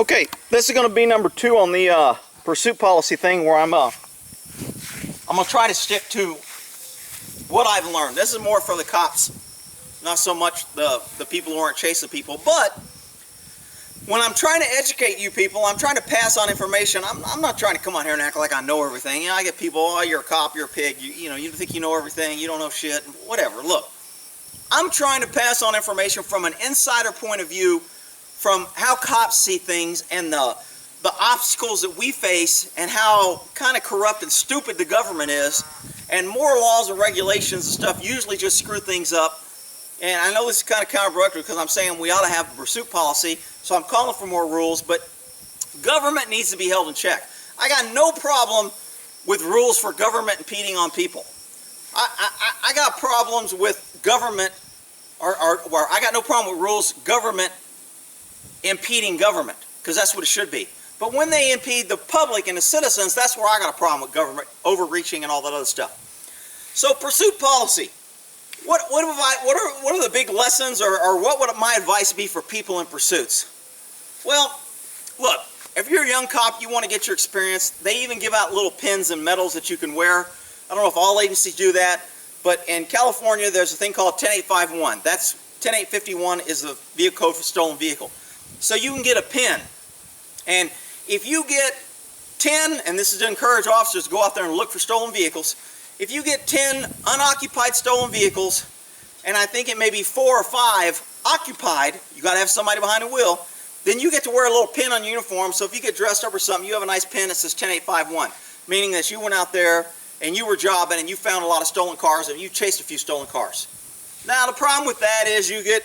Okay, this is going to be number 2 on the pursuit policy thing, where I'm going to try to stick to what I've learned. This is more for the cops, not so much the people who aren't chasing people. But when I'm trying to educate you people, I'm trying to pass on information. I'm not trying to come on here and act like I know everything. You know, I get people, oh, you're a cop, you're a pig, you think you know everything, you don't know shit, whatever. Look, I'm trying to pass on information from an insider point of view, from how cops see things and the obstacles that we face and how kind of corrupt and stupid the government is. And more laws and regulations and stuff usually just screw things up. And I know this is kind of counterproductive because I'm saying we ought to have a pursuit policy, so I'm calling for more rules, but government needs to be held in check. I got no problem with rules for government impeding on people. I got problems with government, or I got no problem with rules, government impeding government, because that's what it should be. But when they impede the public and the citizens, that's where I got a problem with government overreaching and all that other stuff. So pursuit policy. What are the big lessons, or what would my advice be for people in pursuits? Well, look, if you're a young cop, you want to get your experience. They even give out little pins and medals that you can wear. I don't know if all agencies do that, but in California, there's a thing called 10851. That's 10851 is the vehicle code for stolen vehicle. So you can get a pin, and if you get 10, and this is to encourage officers to go out there and look for stolen vehicles, if you get 10 unoccupied stolen vehicles, and I think it may be 4 or 5 occupied, you got to have somebody behind the wheel, then you get to wear a little pin on your uniform. So if you get dressed up or something, you have a nice pin that says 10851, meaning that you went out there and you were jobbing and you found a lot of stolen cars and you chased a few stolen cars. Now the problem with that is you get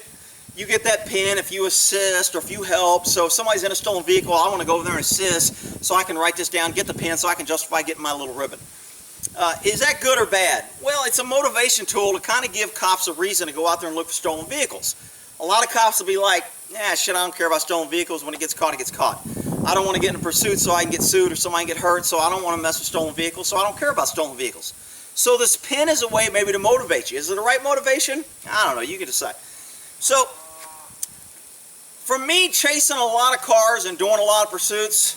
that pin if you assist or if you help. So if somebody's in a stolen vehicle, I want to go over there and assist so I can write this down, get the pin so I can justify getting my little ribbon. Is that good or bad? Well, it's a motivation tool to kind of give cops a reason to go out there and look for stolen vehicles. A lot of cops will be like, yeah, shit, I don't care about stolen vehicles. When it gets caught, it gets caught. I don't want to get in a pursuit so I can get sued or somebody can get hurt, so I don't want to mess with stolen vehicles, so I don't care about stolen vehicles. So this pin is a way maybe to motivate you. Is it the right motivation? I don't know. You can decide. So for me, chasing a lot of cars and doing a lot of pursuits,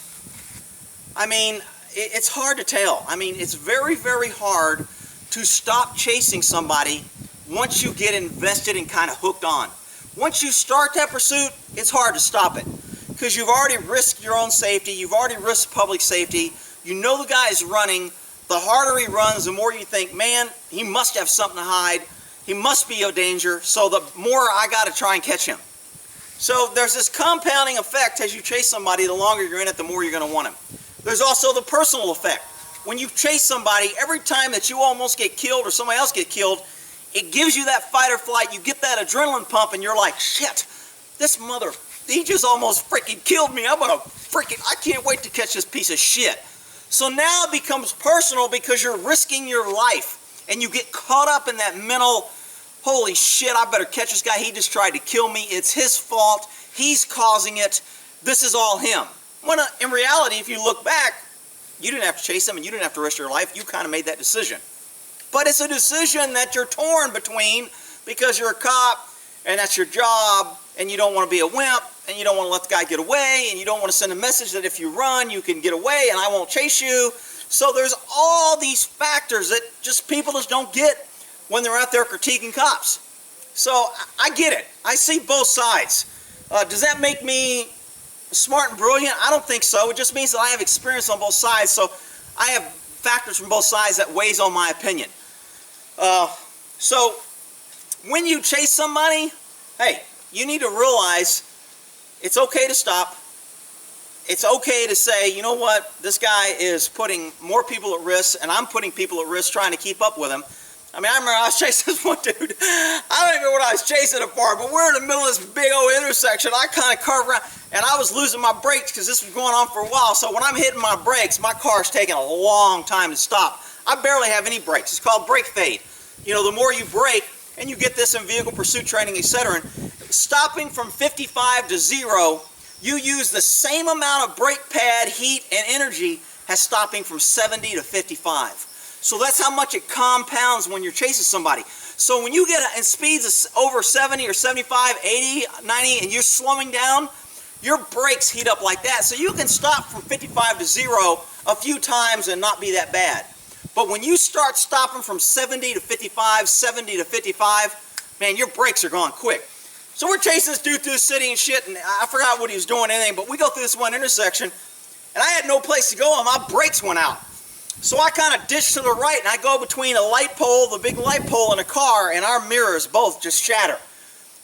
I mean, it's hard to tell. I mean, it's very, very hard to stop chasing somebody once you get invested and kind of hooked on. Once you start that pursuit, it's hard to stop it because you've already risked your own safety. You've already risked public safety. You know the guy is running. The harder he runs, the more you think, man, he must have something to hide. He must be a danger. So the more I got to try and catch him. So there's this compounding effect as you chase somebody. The longer you're in it, the more you're going to want him. There's also the personal effect. When you chase somebody, every time that you almost get killed or somebody else get killed, it gives you that fight or flight. You get that adrenaline pump and you're like, shit, this mother, he just almost freaking killed me. I can't wait to catch this piece of shit. So now it becomes personal because you're risking your life and you get caught up in that mental, holy shit, I better catch this guy. He just tried to kill me. It's his fault. He's causing it. This is all him. When in reality, if you look back, you didn't have to chase him and you didn't have to risk your life. You kind of made that decision. But it's a decision that you're torn between because you're a cop and that's your job and you don't want to be a wimp and you don't want to let the guy get away and you don't want to send a message that if you run, you can get away and I won't chase you. So there's all these factors that just people just don't get when they're out there critiquing cops. So I get it. I see both sides. Does that make me smart and brilliant? I don't think so. It just means that I have experience on both sides, so I have factors from both sides that weighs on my opinion. So when you chase somebody, hey, you need to realize it's okay to stop. It's okay to say, you know what, this guy is putting more people at risk and I'm putting people at risk trying to keep up with him. I mean, I remember I was chasing this one dude. I don't even know what I was chasing him for, but we're in the middle of this big old intersection. I kind of curved around, and I was losing my brakes because this was going on for a while. So when I'm hitting my brakes, my car's taking a long time to stop. I barely have any brakes. It's called brake fade. You know, the more you brake, and you get this in vehicle pursuit training, etc., stopping from 55 to 0, you use the same amount of brake pad, heat, and energy as stopping from 70 to 55. So that's how much it compounds when you're chasing somebody. So when you get in speeds of over 70 or 75, 80, 90, and you're slowing down, your brakes heat up like that. So you can stop from 55 to 0 a few times and not be that bad. But when you start stopping from 70 to 55, 70 to 55, man, your brakes are going quick. So we're chasing this dude through the city and shit, and I forgot what he was doing, anything, but we go through this one intersection, and I had no place to go, and my brakes went out. So I kind of ditched to the right, and I go between a light pole, the big light pole, and a car, and our mirrors both just shatter.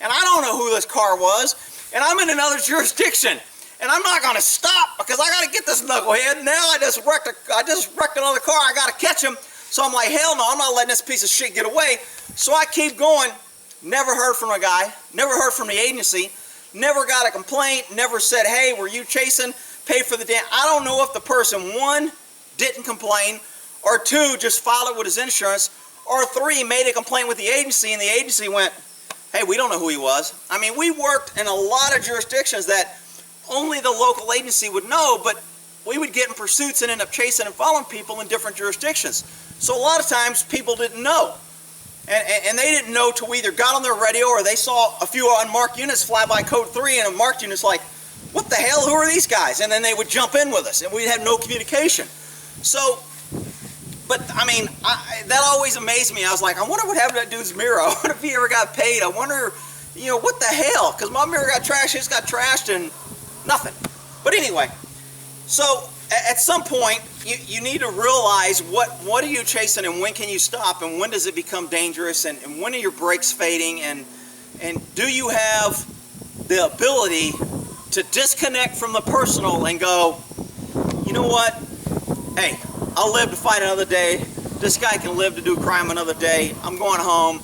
And I don't know who this car was, and I'm in another jurisdiction, and I'm not going to stop because I got to get this knucklehead. Now I just wrecked another car. I got to catch him. So I'm like, hell no, I'm not letting this piece of shit get away. So I keep going. Never heard from a guy. Never heard from the agency. Never got a complaint. Never said, hey, were you chasing? Pay for the damn. I don't know if the person, one, didn't complain, or two, just filed it with his insurance, or three, made a complaint with the agency, and the agency went, hey, we don't know who he was. I mean, we worked in a lot of jurisdictions that only the local agency would know, but we would get in pursuits and end up chasing and following people in different jurisdictions. So a lot of times people didn't know. And they didn't know till we either got on their radio or they saw a few unmarked units fly by code 3, and a marked unit's like, what the hell, who are these guys? And then they would jump in with us, and we'd have no communication. So, but I mean, that always amazed me. I was like, I wonder what happened to that dude's mirror. I wonder if he ever got paid. I wonder, you know, what the hell? Because my mirror got trashed, his got trashed, and nothing. But anyway, so at some point, you need to realize what are you chasing, and when can you stop, and when does it become dangerous, and when are your brakes fading, and do you have the ability to disconnect from the personal and go, you know what, hey, I'll live to fight another day. This guy can live to do crime another day. I'm going home.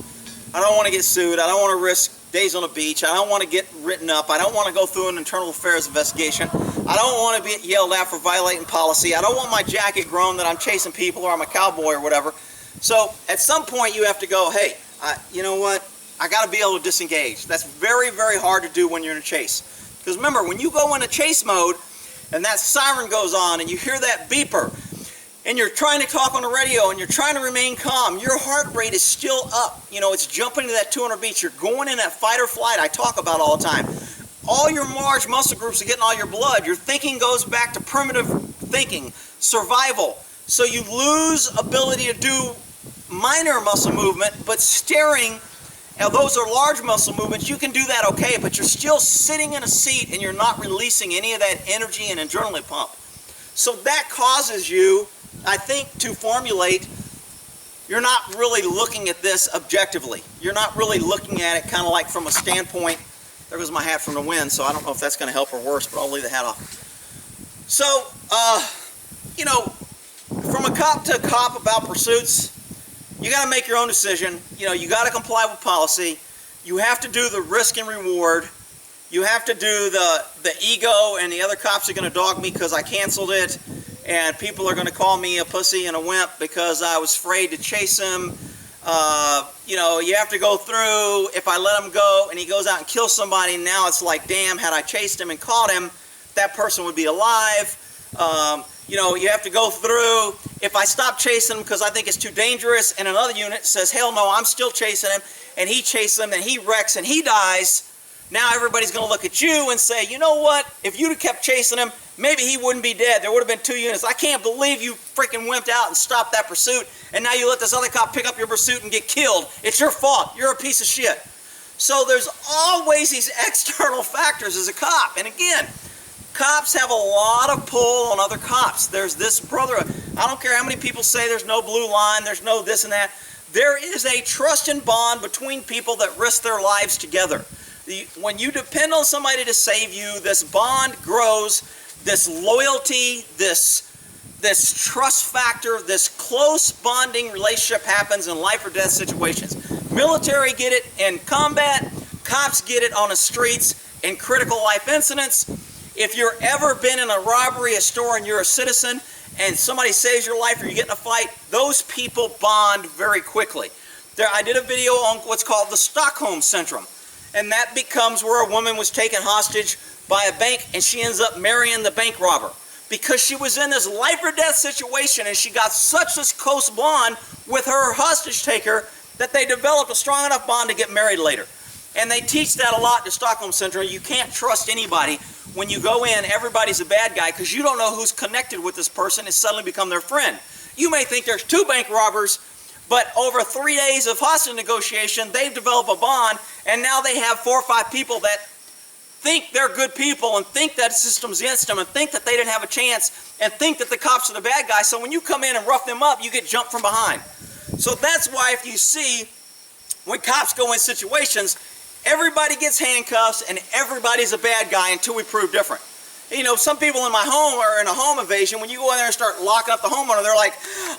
I don't want to get sued. I don't want to risk days on the beach. I don't want to get written up. I don't want to go through an internal affairs investigation. I don't want to be yelled at for violating policy. I don't want my jacket grown that I'm chasing people or I'm a cowboy or whatever. So at some point you have to go, hey, you know what? I got to be able to disengage. That's very, very hard to do when you're in a chase. Because remember, when you go into chase mode and that siren goes on and you hear that beeper and you're trying to talk on the radio and you're trying to remain calm, your heart rate is still up. You know, it's jumping to that 200 beats. You're going in that fight or flight I talk about all the time. All your large muscle groups are getting all your blood. Your thinking goes back to primitive thinking, survival. So you lose ability to do minor muscle movement, but staring, now those are large muscle movements, you can do that okay, but you're still sitting in a seat and you're not releasing any of that energy and adrenaline pump. So that causes you, I think, to formulate, you're not really looking at this objectively. You're not really looking at it kind of like from a standpoint. There goes my hat from the wind, so I don't know if that's going to help or worse, but I'll leave the hat off. So, you know, from a cop to a cop about pursuits, you got to make your own decision. You know, you got to comply with policy. You have to do the risk and reward. You have to do the ego, and the other cops are going to dog me because I canceled it, and people are going to call me a pussy and a wimp because I was afraid to chase him. You know, you have to go through, if I let him go and he goes out and kills somebody, now it's like, damn, had I chased him and caught him, that person would be alive. You know, you have to go through, if I stop chasing him because I think it's too dangerous, and another unit says, hell no, I'm still chasing him, and he chases him, and he wrecks, and he dies, now everybody's going to look at you and say, you know what, if you'd have kept chasing him, maybe he wouldn't be dead. There would have been 2 units. I can't believe you freaking wimped out and stopped that pursuit, and now you let this other cop pick up your pursuit and get killed. It's your fault. You're a piece of shit. So there's always these external factors as a cop. And again, cops have a lot of pull on other cops. There's this brotherhood. I don't care how many people say there's no blue line, there's no this and that. There is a trust and bond between people that risk their lives together. When you depend on somebody to save you, this bond grows. This loyalty, this trust factor, this close bonding relationship happens in life or death situations. Military get it in combat, cops get it on the streets in critical life incidents. If you're ever been in a robbery, a store, and you're a citizen, and somebody saves your life or you get in a fight, those people bond very quickly. I did a video on what's called the Stockholm Syndrome, and that becomes where a woman was taken hostage by a bank, and she ends up marrying the bank robber because she was in this life or death situation, and she got such this close bond with her hostage taker that they developed a strong enough bond to get married later. And they teach that a lot in the Stockholm Syndrome. You can't trust anybody. When you go in, everybody's a bad guy because you don't know who's connected with this person and suddenly become their friend. You may think there's 2 bank robbers, but over 3 days of hostage negotiation, they've developed a bond, and now they have 4 or 5 people that think they're good people and think that the system's against them and think that they didn't have a chance and think that the cops are the bad guys. So when you come in and rough them up, you get jumped from behind. So that's why if you see when cops go in situations, everybody gets handcuffs and everybody's a bad guy until we prove different. You know, some people in my home are in a home invasion. When you go in there and start locking up the homeowner, they're like,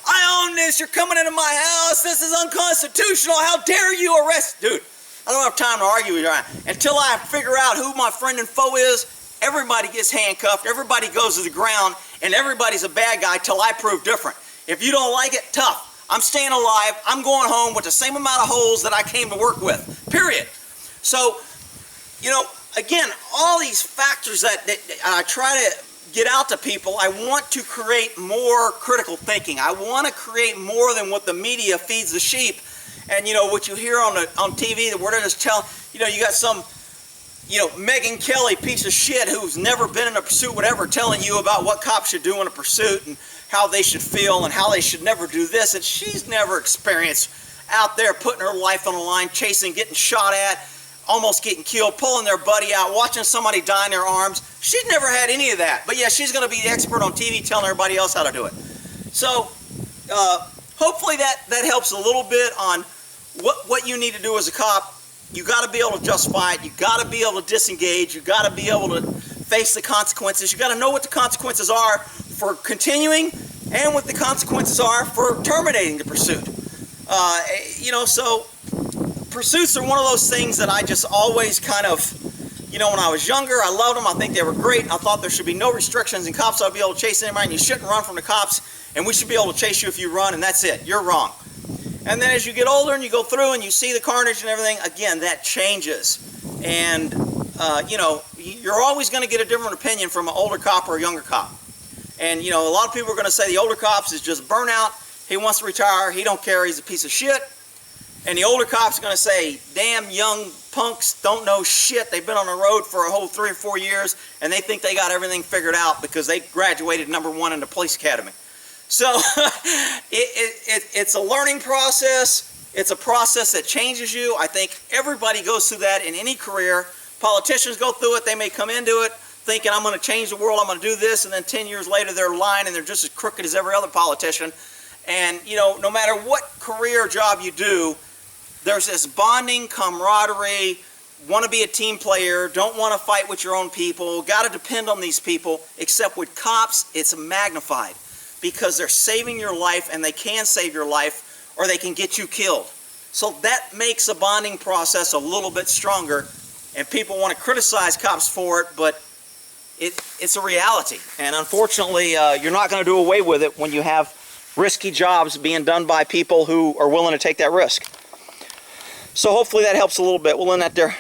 I own this, you're coming into my house, this is unconstitutional, how dare you arrest? Dude, I don't have time to argue with you. Until I figure out who my friend and foe is, everybody gets handcuffed, everybody goes to the ground, and everybody's a bad guy till I prove different. If you don't like it, tough. I'm staying alive, I'm going home with the same amount of holes that I came to work with, period. So, you know, again, all these factors that I try to get out to people, I want to create more critical thinking. I want to create more than what the media feeds the sheep. And, you know, what you hear on TV, where they're just telling, you know, you got some, you know, Megan Kelly piece of shit who's never been in a pursuit, whatever, telling you about what cops should do in a pursuit and how they should feel and how they should never do this. And she's never experienced out there putting her life on the line, chasing, getting shot at, almost getting killed, pulling their buddy out, watching somebody die in their arms. She's never had any of that. But yeah, she's going to be the expert on TV telling everybody else how to do it. So hopefully that helps a little bit on what you need to do as a cop. You got to be able to justify it. You got to be able to disengage. You got to be able to face the consequences. You got to know what the consequences are for continuing and what the consequences are for terminating the pursuit. You know, so pursuits are one of those things that I just always kind of, you know, when I was younger, I loved them. I think they were great. I thought there should be no restrictions and cops ought to be able to chase anybody, and you shouldn't run from the cops, and we should be able to chase you if you run, and that's it. You're wrong. And then as you get older and you go through and you see the carnage and everything, again, that changes. And, you know, you're always going to get a different opinion from an older cop or a younger cop. And, you know, a lot of people are going to say the older cops is just burnout. He wants to retire. He don't care. He's a piece of shit. And the older cops are going to say, damn young punks don't know shit. They've been on the road for a whole 3 or 4 years, and they think they got everything figured out because they graduated #1 in the police academy. So it's a learning process. It's a process that changes you. I think everybody goes through that in any career. Politicians go through it. They may come into it thinking, I'm going to change the world, I'm going to do this, and then 10 years later they're lying and they're just as crooked as every other politician. And, you know, no matter what career job you do, there's this bonding, camaraderie, want to be a team player, don't want to fight with your own people, got to depend on these people. Except with cops, it's magnified because they're saving your life, and they can save your life, or they can get you killed. So that makes the bonding process a little bit stronger, and people want to criticize cops for it, but it's a reality. And unfortunately, you're not going to do away with it when you have risky jobs being done by people who are willing to take that risk. So hopefully that helps a little bit. We'll end that there.